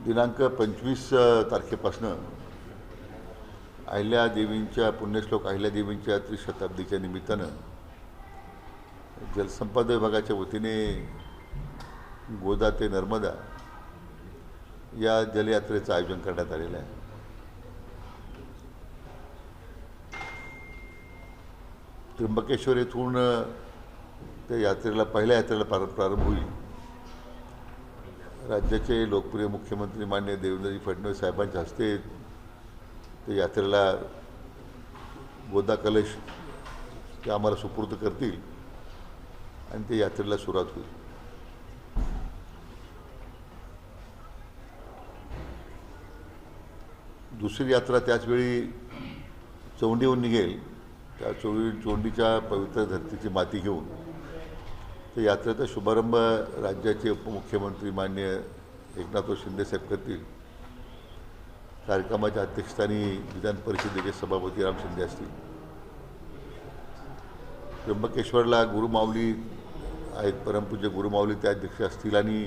दिनांक 25 तारखेपासून अहिल्यादेवींच्या पुण्यश्लोक अहिल्यादेवींच्या त्रिशताब्दीच्या निमित्तानं जलसंपदा विभागाच्या वतीने गोदा ते नर्मदा या जलयात्रेचं आयोजन करण्यात आलेलं आहे. त्र्यंबकेश्वर येथून त्या यात्रेला पहिल्या यात्रेला प्रारंभ होईल. राज्याचे लोकप्रिय मुख्यमंत्री माननीय देवेंद्रजी फडणवीस साहेबांच्या हस्ते ते यात्रेला गोदा कलश ते आम्हाला सुपूर्द करतील आणि ते यात्रेला सुरुवात होईल. दुसरी यात्रा त्याचवेळी चौंडीहून निघेल. त्या चोंडीच्या पवित्र धरतीची माती घेऊन त्या यात्रेचा शुभारंभ राज्याचे उपमुख्यमंत्री माननीय एकनाथ शिंदेसाहेब करतील. कार्यक्रमाच्या अध्यक्षस्थानी विधान परिषदेचे सभापती राम शिंदे असतील. त्र्यंबकेश्वरला गुरुमाऊली आहेत, परमपूज्य गुरुमाऊली ते अध्यक्ष असतील आणि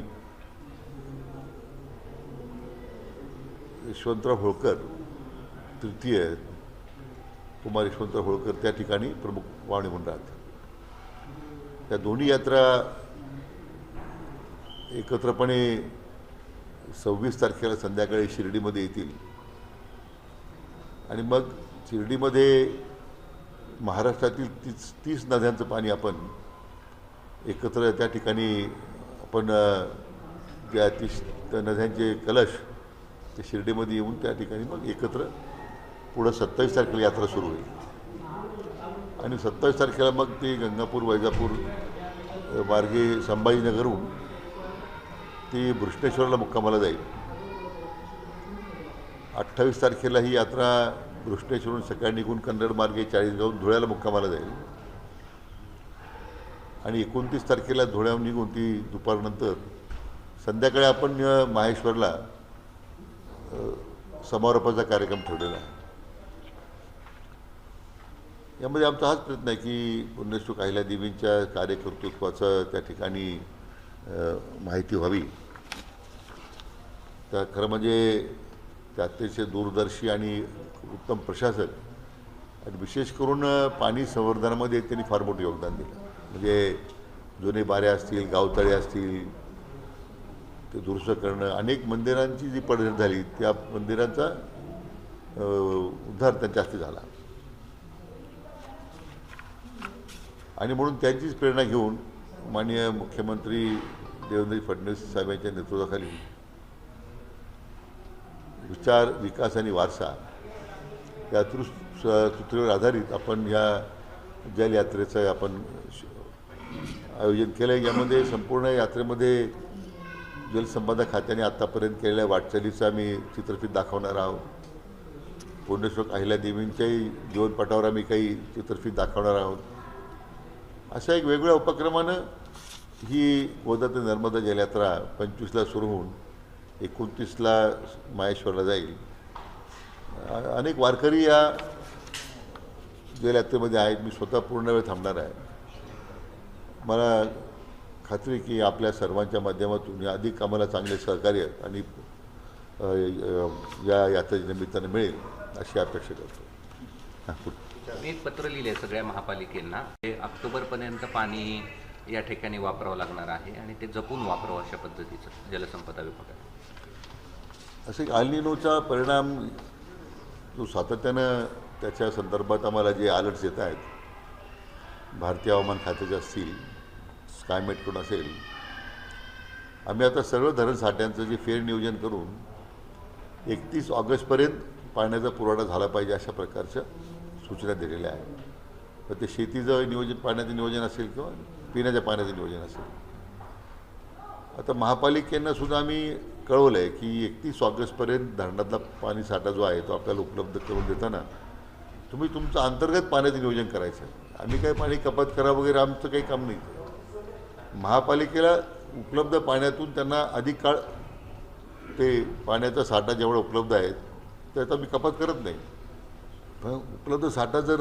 यशवंतराव होळकर तृतीय कुमार यशवंतराव होळकर त्या ठिकाणी प्रमुख पाहुणे म्हणून राहतील. त्या दोन्ही यात्रा एकत्रपणे 26 तारखेला संध्याकाळी शिर्डीमध्ये येतील आणि मग शिर्डीमध्ये महाराष्ट्रातील 30 नद्यांचं पाणी आपण एकत्र त्या ठिकाणी आपण त्या 30 नद्यांचे कलश ते शिर्डीमध्ये येऊन त्या ठिकाणी मग एकत्र पुढं 27 तारखेला यात्रा सुरू होईल आणि 27 तारखेला मग ते गंगापूर वैजापूर मार्गे संभाजीनगरहून ती भृष्णेश्वरला मुक्कामाला जाईल. 28 तारखेला ही यात्रा भृष्णेश्वरून सकाळी निघून कन्नड मार्गे चाळीसगावहून धुळ्याला मुक्कामाला जाईल आणि 29 तारखेला धुळ्याहून निघून ती दुपारनंतर संध्याकाळी आपण माहेश्वरला समारोपाचा कार्यक्रम ठेवलेला आहे. यामध्ये आमचा हाच प्रयत्न आहे की पुण्यश्लोक अहिल्यादेवींच्या कार्यकर्तृत्वाचं त्या ठिकाणी माहिती व्हावी. तर खरं म्हणजे ते अतिशय दूरदर्शी आणि उत्तम प्रशासक आणि विशेष करून पाणी संवर्धनामध्ये त्यांनी फार मोठं योगदान दिलं. म्हणजे जुने बाऱ्या असतील, गावतळे असतील, ते दुरुस्त करणं, अनेक मंदिरांची जी पडझड झाली त्या मंदिरांचा उद्धार त्यांच्या हस्ते झाला आणि म्हणून त्यांचीच प्रेरणा घेऊन माननीय मुख्यमंत्री देवेंद्र फडणवीस साहेबांच्या नेतृत्वाखाली विचार, विकास आणि वारसा या सूत्रेवर आधारित आपण या जलयात्रेचं आपण आयोजन केलं आहे. यामध्ये संपूर्ण यात्रेमध्ये जलसंपदा खात्याने आत्तापर्यंत केलेल्या वाटचालीचं आम्ही चित्रफित दाखवणार आहोत. पुण्यश्लोक अहिल्यादेवींच्याही जीवनपटावर आम्ही काही चित्रफित दाखवणार आहोत. अशा एक वेगवेगळ्या उपक्रमानं ही गोदा ते नर्मदा जलयात्रा 25ला सुरू होऊन 29ला माहेश्वरला जाईल. अनेक वारकरी या जलयात्रेमध्ये आहेत. मी स्वतः पूर्ण वेळ थांबणार आहे. मला खात्री की आपल्या सर्वांच्या माध्यमातून अधिक आम्हाला चांगले सहकार्य आणि या यात्रेच्या निमित्तानं मिळेल अशी अपेक्षा करतो. मी एक पत्र लिहिले सगळ्या महापालिकेंना. हे ऑक्टोबरपर्यंत पाणी या ठिकाणी वापरावं लागणार आहे आणि ते जपून वापरावं अशा पद्धतीचं जलसंपदा विभागात. असे एल निनोचा परिणाम जो सातत्यानं त्याच्या संदर्भात आम्हाला जे अलर्ट्स येत आहेत, भारतीय हवामान खात्याचे असतील, स्कायमेटकडून असेल, आम्ही आता सर्व धरण साठ्यांचं जे फेर नियोजन करून 31 ऑगस्टपर्यंत पाण्याचा पुरवठा झाला पाहिजे अशा प्रकारच्या सूचना दिलेल्या आहेत. तर ते शेतीचं नियोजन, पाण्याचं नियोजन असेल किंवा पिण्याच्या पाण्याचं नियोजन असेल. आता महापालिकेंनासुद्धा आम्ही कळवलं आहे की 31 ऑगस्टपर्यंत धरणातला पाणी साठा जो आहे तो आपल्याला उपलब्ध करून देताना तुम्ही तुमचं अंतर्गत पाण्याचं नियोजन करायचं आहे. आम्ही काही पाणी कपात करा वगैरे आमचं काही काम नाही. महापालिकेला उपलब्ध पाण्यातून त्यांना अधिक काळ ते पाण्याचा साठा जेवढा उपलब्ध आहे त्याचा मी कपात करत नाही. पण उपलब्ध साठा जर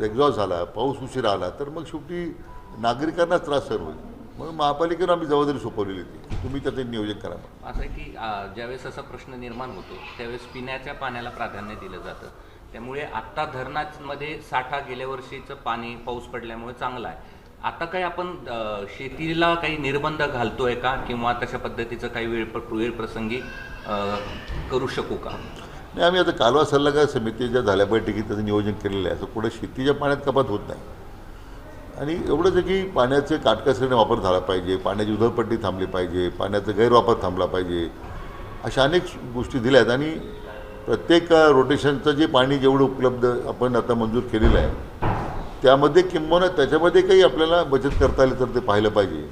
एक्झॉस्ट झाला, पाऊस उशिरा आला तर मग शेवटी नागरिकांनाच त्रास सहन होईल. म्हणून महापालिकेवर आम्ही जबाबदारी सोपवलेली होती, तुम्ही त्याचं नियोजन करा म्हणून. असं आहे की ज्यावेळेस असा प्रश्न निर्माण होतो त्यावेळेस पिण्याच्या पाण्याला प्राधान्य दिलं जातं. त्यामुळे आत्ता धरणांमध्ये साठा गेल्या वर्षीचं पाणी पाऊस पडल्यामुळे चांगला आहे. आता काही आपण शेतीला काही निर्बंध घालतोय का, किंवा तशा पद्धतीचं काही वेळ प्रसंगी करू शकू का? नाही, आम्ही आता कालवा सल्लागार समितीच्या झाल्या बैठकीत त्याचं नियोजन केलेलं आहे. असं कुठं शेतीच्या पाण्यात कपात होत नाही. आणि एवढंच आहे की पाण्याचे काटकसरीने वापर झाला पाहिजे, पाण्याची उधळपट्टी थांबली पाहिजे, पाण्याचा गैरवापर थांबला पाहिजे, अशा अनेक गोष्टी दिल्या आहेत. आणि प्रत्येक रोटेशनचं जे पाणी जेवढं उपलब्ध आपण आता मंजूर केलेलं आहे त्यामध्ये किंबहुना त्याच्यामध्ये काही आपल्याला बचत करता आली तर ते पाहिलं पाहिजे,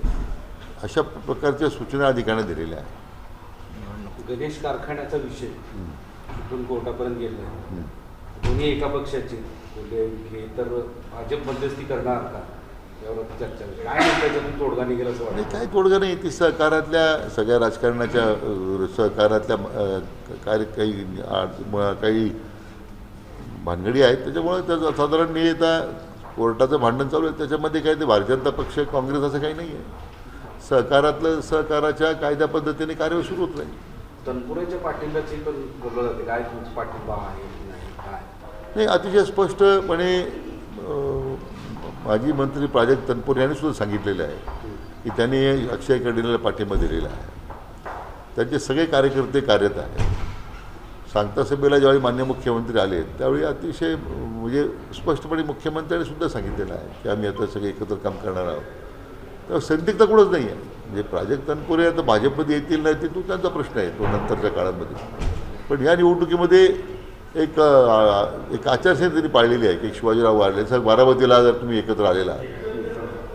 अशा प्रकारच्या सूचना अधिकाऱ्यांना दिलेल्या आहेत. गणेश कारखान्याचा विषय सुप्रीम कोर्टापर्यंत गेला आहे. दोन्ही एका पक्षाचे बोलले की तर भाजप मध्यस्थी करणार का, यावर चर्चा झाली. काय नाही त्याच्यातून तोडगा निघेल असं आणि वाटतं? काय तोडगा नाही, ती सहकारातल्या सगळ्या राजकारणाच्या सहकारातल्या काही भानगडी आहेत. त्याच्यामुळे त्याचं साधारण नियता कोर्टाचं भांडण चालू आहे. त्याच्यामध्ये काय ते भारतीय जनता पक्ष काँग्रेस असं काही नाही आहे. सहकाराच्या कायद्या पद्धतीने कार्य सुरू होत राहील. तनपुरेच्या पाठिंब्याची पण बोललं जाते, काय तुमचा पाठिंबा आहे की नाही काय? नाही, अतिशय स्पष्टपणे माजी मंत्री प्राजक्त तनपुरे यांनी सुद्धा सांगितलेलं आहे की त्यांनी अक्षय कर्डिलेला पाठिंबा दिलेला आहे. त्यांचे सगळे कार्यकर्ते कार्यरत आहेत. सांगता सभेला ज्यावेळी माननीय मुख्यमंत्री आले त्यावेळी अतिशय म्हणजे स्पष्टपणे मुख्यमंत्र्यांनी सुद्धा सांगितलेलं आहे की आम्ही आता सगळे एकत्र काम करणार आहोत. तेव्हा संदिग्धता कुठंच नाही आहे. म्हणजे प्राजक्त तनपुरे आता भाजपमध्ये येतील नाही ते तो त्यांचा प्रश्न आहे, तो नंतरच्या काळामध्ये. पण या निवडणुकीमध्ये एक आचारसंहिता त्यांनी पाळलेली आहे की शिवाजीराव वाढले जसं बारामतीला जर तुम्ही एकत्र आलेला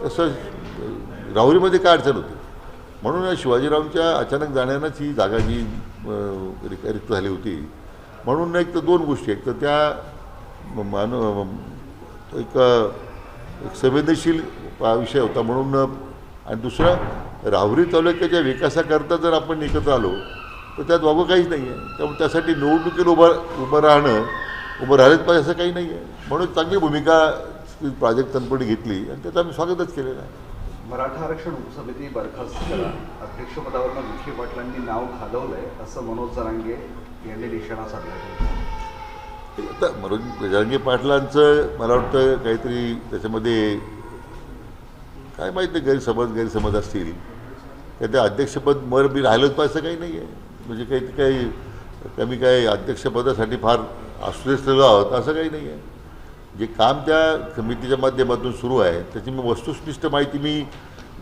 तसं राहुरीमध्ये काय अडचण होती. म्हणून शिवाजीरावांच्या अचानक जाण्यानंच ही जागा जी रिक्त झाली होती. म्हणून एक तर दोन गोष्टी, एक तर त्या एक संवेदनशील विषय होता म्हणून, आणि दुसरं राहुरी तालुक्याच्या विकासाकरता जर आपण एकत्र आलो तर त्यात वागं काहीच नाही आहे. त्यामुळे त्यासाठी निवडणुकीत उभं राहिलेच पाहिजे असं काही नाही आहे. म्हणून चांगली भूमिका प्राजक्त तनपुरे घेतली आणि त्याचं आम्ही स्वागतच केलेलं आहे. मराठा आरक्षण उपसमिती बरखास्त करा, अध्यक्षपदावरून विखे पाटलांनी नाव घालवलंय असं मनोज जरांगे यांनी निशाणा साधला. आता मनोज जरांगे पाटलांचं मला वाटतं काहीतरी त्याच्यामध्ये काय माहीत नाही, गैरसमज असतील. काय ते अध्यक्षपद बी राहिलंच पाहिजे असं काही नाही आहे. म्हणजे काही काय अध्यक्षपदासाठी फार आश्रयस्थळ आहोत असं काही नाही आहे. जे काम त्या समितीच्या माध्यमातून सुरू आहे त्याची मी वस्तुनिष्ठ माहिती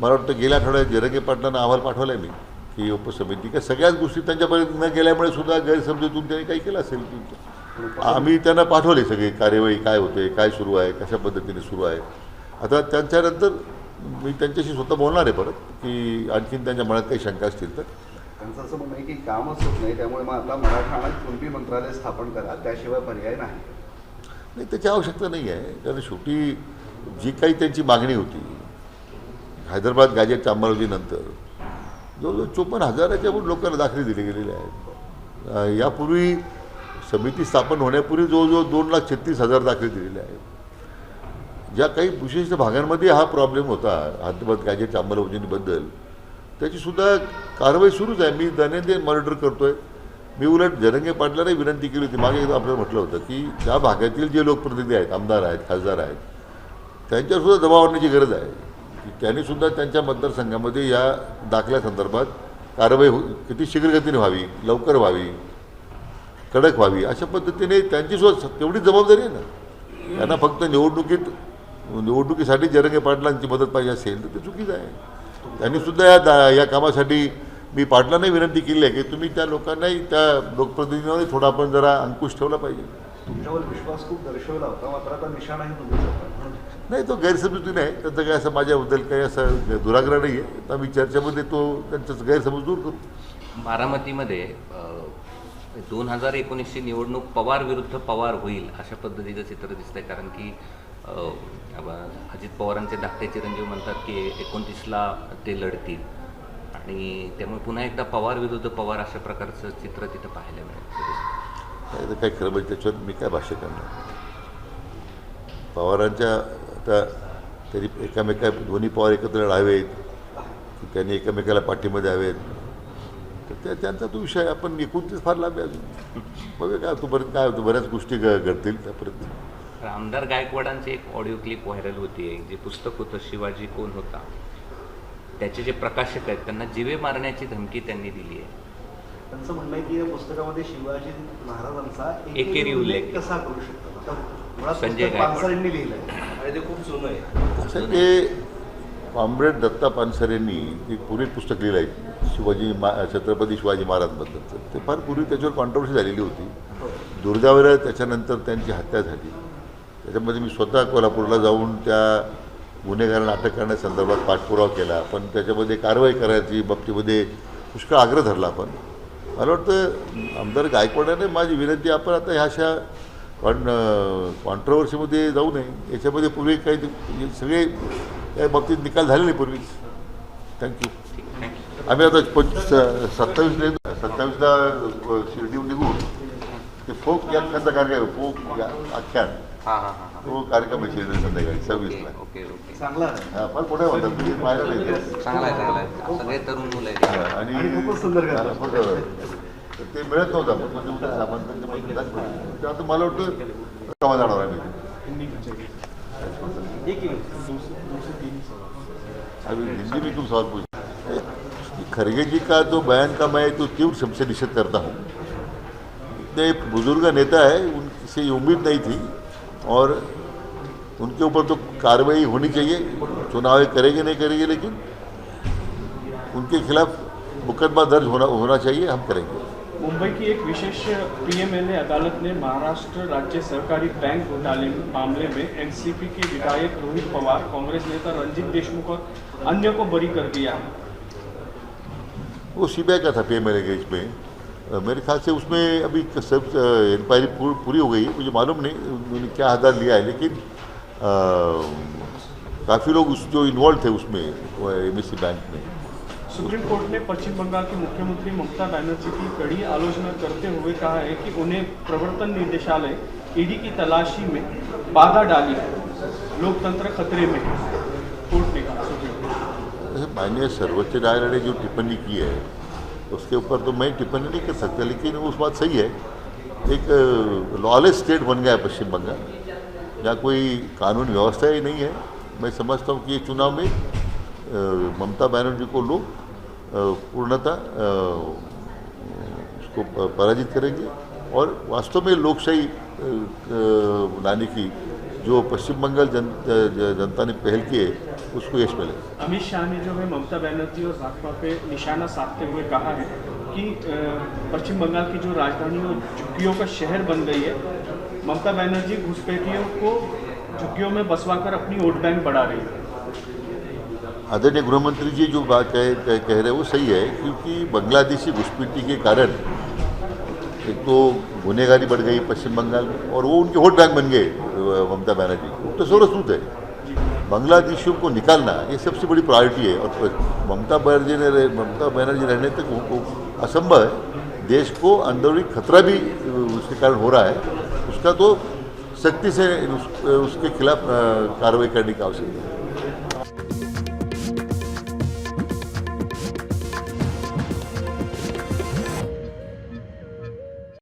मला वाटतं गेल्या आठवड्यात जरांगे पाटलांना अहवाल पाठवला आहे मी की उपसमिती का सगळ्याच गोष्टी त्यांच्यापर्यंत न गेल्यामुळे सुद्धा गैरसमजूतून त्यांनी काही केलं असेल. आम्ही त्यांना पाठवले सगळे कार्यवाही काय होते, काय सुरू आहे, कशा पद्धतीने सुरू आहे. आता त्यांच्यानंतर मी त्यांच्याशी स्वतः बोलणार आहे परत की आणखीन त्यांच्या मनात काही शंका असतील तर. त्यांचं असं म्हणणं आहे की कामच होत नाही, त्यामुळे मग आता मराठा आणि कुणबी मंत्रालय स्थापन करा, त्याशिवाय पर्याय नाही. नाही, त्याची आवश्यकता नाही आहे. कारण शेवटी जी काही त्यांची मागणी होती हैदराबाद गॅजेटच्या अंमलबजावणीनंतर जवळजवळ 54,000च्या लोकांना दाखले दिले गेलेले आहेत. यापूर्वी समिती स्थापन होण्यापूर्वी जवळजवळ 2,36,000 दाखले दिलेले आहेत. ज्या काही विशिष्ट भागांमध्ये हा प्रॉब्लेम होता हैदराबाद गॅजेटच्या अंमलबजावणीबद्दल त्याचीसुद्धा कारवाई सुरूच आहे. मी दैनंदिन मॉनिटर करतो आहे. मी उलट जरांगे पाटलांनाही विनंती केली होती. मागे एकदा आपल्याला म्हटलं होतं की त्या भागातील जे लोकप्रतिनिधी आहेत, आमदार आहेत, खासदार आहेत, त्यांच्यावरसुद्धा दबाव आणण्याची गरज आहे की त्यांनीसुद्धा त्यांच्या मतदारसंघामध्ये या दाखल्यासंदर्भात कारवाई किती शीघ्रगतीने व्हावी, लवकर व्हावी, कडक व्हावी, अशा पद्धतीने त्यांचीसुद्धा तेवढीच जबाबदारी आहे ना. त्यांना फक्त निवडणुकीसाठी जरांगे पाटलांची मदत पाहिजे असेल तर ते चुकीचं आहे. त्यांनीसुद्धा या कामासाठी मी पाटलांनाही विनंती केली आहे की तुम्ही त्या लोकांनाही, त्या लोकप्रतिनिधींनाही थोडा आपण जरा अंकुश ठेवला पाहिजे. तुमच्यावर विश्वास खूप दर्शवला होता, मात्र आता निशाणाही तुमच्यावर नाही, तो गैरसमजुती नाही. त्यांचं काय असं माझ्याबद्दल काही असं दुराग्रह नाही आहे. तर आम्ही चर्चेमध्ये त्यांचं गैरसमज दूर करू. बारामतीमध्ये 2019ची निवडणूक पवार विरुद्ध पवार होईल अशा पद्धतीचं चित्र दिसतंय. कारण की अजित पवारांचे धाकटे चिरंजीव म्हणतात की 29ला ते लढतील आणि त्यामुळे पुन्हा एकदा पवार विरुद्ध पवार अशा प्रकारचं चित्र तिथं पाहायला मिळेल. काय खरं म्हणजे त्याच्यावर मी काय भाष्य करणार. पवारांच्या आता तरी दोन्ही पवार एकत्र लढावेत त्यांनी एकमेकाला पाठिंबा द्यावेत, तर त्यांचा तो विषय आपण एकूण फार लांब आहे अजून. बघा काय होतं, बरं काय होतं, बऱ्याच गोष्टी घडतील त्यापर्यंत. आमदार गायकवाडांची एक ऑडिओ क्लिप व्हायरल होती, जे पुस्तक होतं शिवाजी कोण होता, त्याचे जे प्रकाशक आहेत त्यांना जीवे मारण्याची धमकी त्यांनी दिली आहे. त्यांचं म्हणणं आहे की या पुस्तकामध्ये शिवाजी महाराजांचा एकेरी उल्लेख कसा करू शकतो. आता मुळात संजय पुस्तक गायकवाड. पानसरेंनी लिहिलंय आणि ते खूप जुनं आहे. असं ते कॉम्रेड दत्ता पानसरेंनी एक पूर्वी पुस्तक लिहिलं आहे छत्रपती शिवाजी महाराजांबद्दलचं. ते फार पूर्वी त्याच्यावर कॉन्ट्रोवर्सी झालेली होती. दुर्दैवाने त्याच्यानंतर त्यांची हत्या झाली. त्याच्यामध्ये मी स्वतः कोल्हापूरला जाऊन त्या गुन्हेगारांना अटक करण्यासंदर्भात पाठपुरावा केला, पण त्याच्यामध्ये कारवाई करायची बाबतीमध्ये पुष्कळ आग्रह धरला. आपण मला वाटतं आमदार गायकवाडाने माझी विनंती, आपण आता ह्या अशा कॉन्ट्रोवर्सीमध्ये जाऊ नये. याच्यामध्ये पूर्वी काही सगळे या बाबतीत निकाल झाले नाही पूर्वीच. थँक्यू. आम्ही आता 27ला शिर्डीहून निघून ते फोक याख्यानचा कार्यक्रम, फोक आख्यान, तो कार्यक्रम आहे शिर्डी संध्याकाळी 26ला. ओके ओके, चांगला आहे. हां, पण पुढे म्हणतात तुम्ही पाहिलं नाही ते. चांगला आहे. सगळे तरुण मुलं आहेत. आणि खूपच सुंदर गाणं. हां, फोटो. तर ते मिळत नव्हतं आपण म्हणजे उद्या सामान्यांच्या मध्ये दाखवलं. तर आता मला वाटतं कमा जाणार आम्ही. अभी हिंदी में क्यों सवाल पूछे? खरगे जी का जो बयान का मैं तो तीव्र शब्द से निषेध करता हूँ. इतने बुजुर्ग नेता है, उनसे ये उम्मीद नहीं थी और उनके ऊपर तो कार्रवाई होनी चाहिए. चुनाव करेंगे नहीं करेंगे, लेकिन उनके खिलाफ मुकदमा दर्ज होना चाहिए. हम करेंगे. मुंबई की एक विशेष पीएमएलए अदालत ने महाराष्ट्र राज्य सहकारी बैंक घोटाले मामले में एनसीपी के विधायक रोहित पवार, कांग्रेस नेता रंजीत देशमुख और अन्य को बरी कर दिया. वो सीबीआई का था पीएमएलए के इसमें. मेरे ख्याल से उसमें अभी सब इंक्वायरी पूरी हो गई है. मुझे मालूम नहीं उन्होंने क्या आधार लिया है, लेकिन काफ़ी लोग जो इन्वॉल्व थे उसमें एमएससी बैंक में. सुप्रीम कोर्ट ने पश्चिम बंगाल की मुख्यमंत्री ममता बनर्जी की कड़ी आलोचना करते हुए कहा है कि उन्हें प्रवर्तन निदेशालय ईडी की तलाशी में बाधा डाली है. लोकतंत्र खतरे में है, कोर्ट ने कहा. सुप्रीम कोर्ट माननीय सर्वोच्च न्यायालय ने जो टिप्पणी की है उसके ऊपर तो मैं टिप्पणी नहीं कर सकता, लेकिन उस बात सही है. एक लॉलेस स्टेट बन गया है पश्चिम बंगाल, जहाँ कोई कानून व्यवस्था ही नहीं है. मैं समझता हूँ कि ये चुनाव में ममता बनर्जी को लोग पूर्णतः उसको पराजित करेंगे और वास्तव में लोकशाही लाने की जो पश्चिम बंगाल जनता ने पहल की है उसको यश मिलेगा. अमित शाह ने जो है ममता बनर्जी और भाजपा पे निशाना साधते हुए कहा है कि पश्चिम बंगाल की जो राजधानी वो झुग्गियों का शहर बन गई है. ममता बनर्जी घुसपैठियों को झुग्गियों में बसवाकर अपनी वोट बैंक बढ़ा रही है. आदरणीय गृहमंत्री जी जो बात कह रहे हैं वो सही है, क्योंकि बांग्लादेशी घुसपैठी के कारण एक तो गुनहगारी बढ़ गई पश्चिम बंगाल में और वो उनके वोट बैंक बन गए ममता बनर्जी. तो सोरसूत है. बांग्लादेशियों को निकालना ये सबसे बड़ी प्रायोरिटी है और ममता बनर्जी रहने तक उनको असंभव है. देश को अंदरूनी खतरा भी उसके कारण हो रहा है. उसका तो सख्ती से उसके खिलाफ कार्रवाई करने की आवश्यकता है.